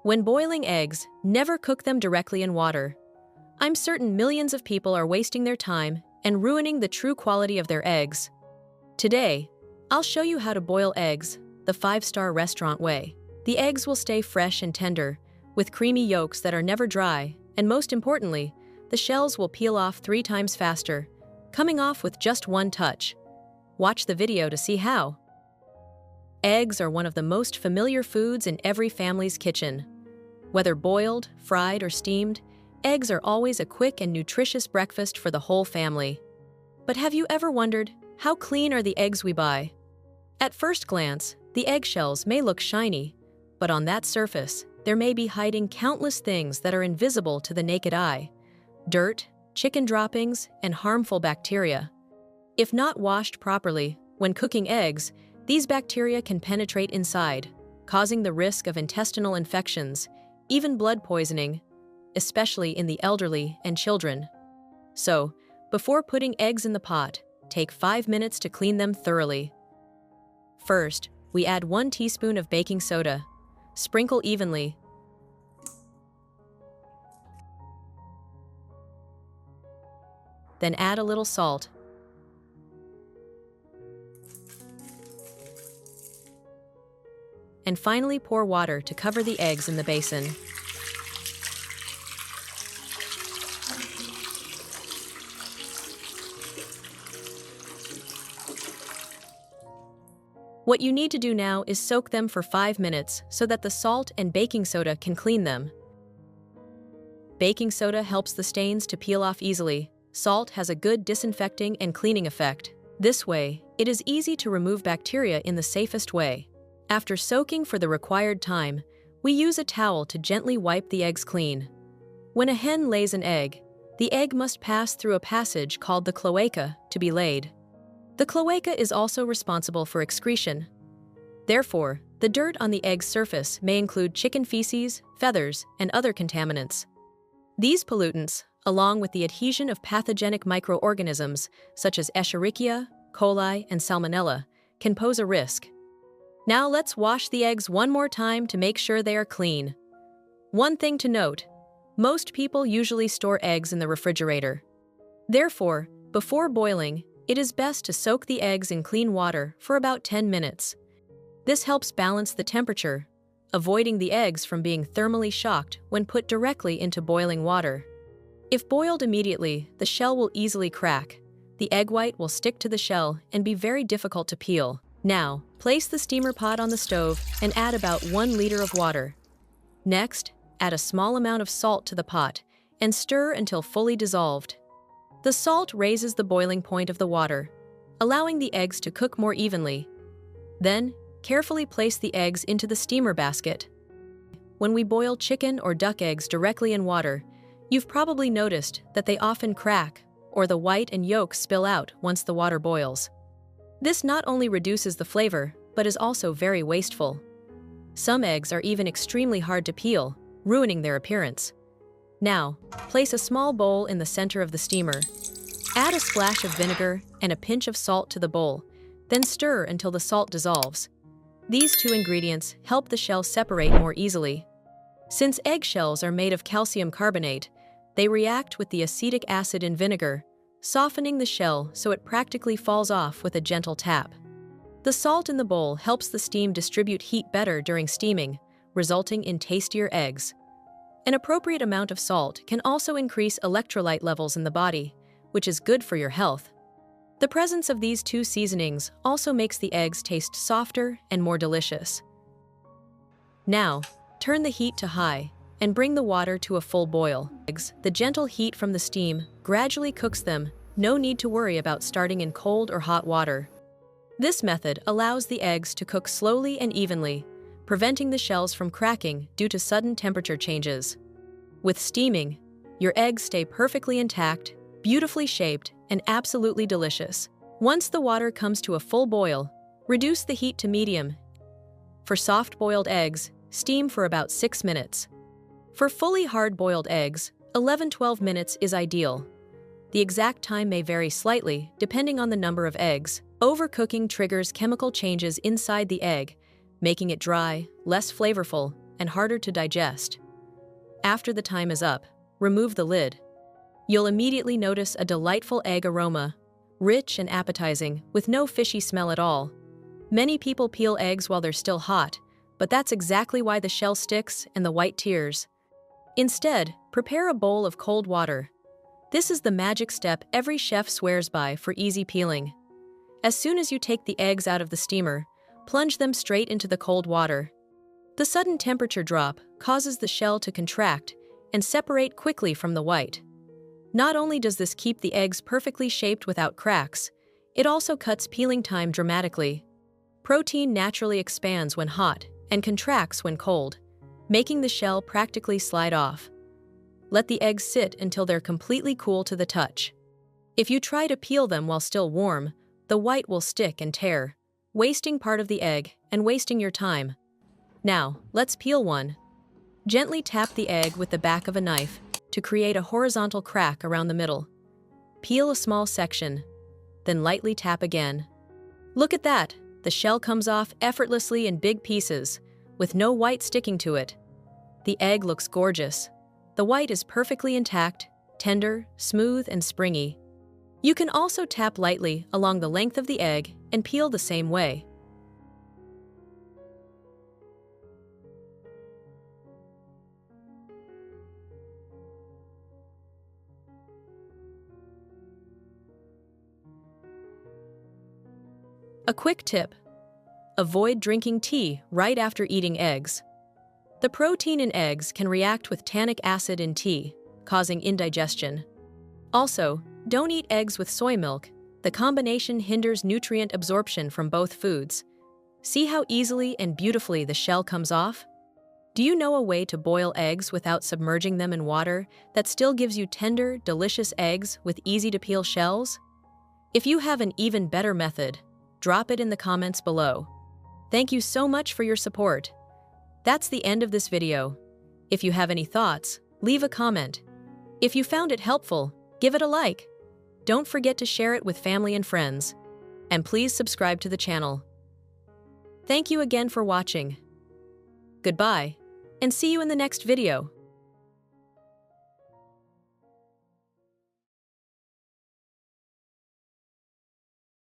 When boiling eggs, never cook them directly in water. I'm certain millions of people are wasting their time and ruining the true quality of their eggs. Today, I'll show you how to boil eggs the 5-star restaurant way. The eggs will stay fresh and tender, with creamy yolks that are never dry, and most importantly, the shells will peel off 3 times faster, coming off with just one touch. Watch the video to see how. Eggs are one of the most familiar foods in every family's kitchen. Whether boiled, fried, or steamed, eggs are always a quick and nutritious breakfast for the whole family. But have you ever wondered, how clean are the eggs we buy? At first glance, the eggshells may look shiny, but on that surface, there may be hiding countless things that are invisible to the naked eye. Dirt, chicken droppings, and harmful bacteria. If not washed properly, when cooking eggs, these bacteria can penetrate inside, causing the risk of intestinal infections, even blood poisoning, especially in the elderly and children. So, before putting eggs in the pot, take 5 minutes to clean them thoroughly. First, we add 1 teaspoon of baking soda. Sprinkle evenly. Then add a little salt. And finally pour water to cover the eggs in the basin. What you need to do now is soak them for 5 minutes so that the salt and baking soda can clean them. Baking soda helps the stains to peel off easily. Salt has a good disinfecting and cleaning effect. This way, it is easy to remove bacteria in the safest way. After soaking for the required time, we use a towel to gently wipe the eggs clean. When a hen lays an egg, the egg must pass through a passage called the cloaca to be laid. The cloaca is also responsible for excretion. Therefore, the dirt on the egg's surface may include chicken feces, feathers, and other contaminants. These pollutants, along with the adhesion of pathogenic microorganisms such as Escherichia coli and Salmonella, can pose a risk. Now let's wash the eggs one more time to make sure they are clean. One thing to note, most people usually store eggs in the refrigerator. Therefore, before boiling, it is best to soak the eggs in clean water for about 10 minutes. This helps balance the temperature, avoiding the eggs from being thermally shocked when put directly into boiling water. If boiled immediately, the shell will easily crack. The egg white will stick to the shell and be very difficult to peel. Now, place the steamer pot on the stove and add about 1 liter of water. Next, add a small amount of salt to the pot and stir until fully dissolved. The salt raises the boiling point of the water, allowing the eggs to cook more evenly. Then, carefully place the eggs into the steamer basket. When we boil chicken or duck eggs directly in water, you've probably noticed that they often crack or the white and yolks spill out once the water boils. This not only reduces the flavor, but is also very wasteful. Some eggs are even extremely hard to peel, ruining their appearance. Now, place a small bowl in the center of the steamer. Add a splash of vinegar and a pinch of salt to the bowl, then stir until the salt dissolves. These 2 ingredients help the shell separate more easily. Since eggshells are made of calcium carbonate, they react with the acetic acid in vinegar, softening the shell so it practically falls off with a gentle tap. The salt in the bowl helps the steam distribute heat better during steaming, resulting in tastier eggs. An appropriate amount of salt can also increase electrolyte levels in the body, which is good for your health. The presence of these 2 seasonings also makes the eggs taste softer and more delicious. Now, turn the heat to high and bring the water to a full boil. The gentle heat from the steam gradually cooks them, no need to worry about starting in cold or hot water. This method allows the eggs to cook slowly and evenly, preventing the shells from cracking due to sudden temperature changes. With steaming, your eggs stay perfectly intact, beautifully shaped, and absolutely delicious. Once the water comes to a full boil, reduce the heat to medium. For soft-boiled eggs, steam for about 6 minutes. For fully hard-boiled eggs, 11-12 minutes is ideal. The exact time may vary slightly depending on the number of eggs. Overcooking triggers chemical changes inside the egg, making it dry, less flavorful, and harder to digest. After the time is up, remove the lid. You'll immediately notice a delightful egg aroma, rich and appetizing, with no fishy smell at all. Many people peel eggs while they're still hot, but that's exactly why the shell sticks and the white tears. Instead, prepare a bowl of cold water. This is the magic step every chef swears by for easy peeling. As soon as you take the eggs out of the steamer, plunge them straight into the cold water. The sudden temperature drop causes the shell to contract and separate quickly from the white. Not only does this keep the eggs perfectly shaped without cracks, it also cuts peeling time dramatically. Protein naturally expands when hot and contracts when cold, making the shell practically slide off. Let the eggs sit until they're completely cool to the touch. If you try to peel them while still warm, the white will stick and tear, wasting part of the egg and wasting your time. Now, let's peel one. Gently tap the egg with the back of a knife to create a horizontal crack around the middle. Peel a small section, then lightly tap again. Look at that! The shell comes off effortlessly in big pieces, with no white sticking to it. The egg looks gorgeous. The white is perfectly intact, tender, smooth, and springy. You can also tap lightly along the length of the egg and peel the same way. A quick tip: avoid drinking tea right after eating eggs. The protein in eggs can react with tannic acid in tea, causing indigestion. Also, don't eat eggs with soy milk. The combination hinders nutrient absorption from both foods. See how easily and beautifully the shell comes off? Do you know a way to boil eggs without submerging them in water that still gives you tender, delicious eggs with easy-to-peel shells? If you have an even better method, drop it in the comments below. Thank you so much for your support. That's the end of this video. If you have any thoughts, leave a comment. If you found it helpful, give it a like. Don't forget to share it with family and friends. And please subscribe to the channel. Thank you again for watching. Goodbye, and see you in the next video.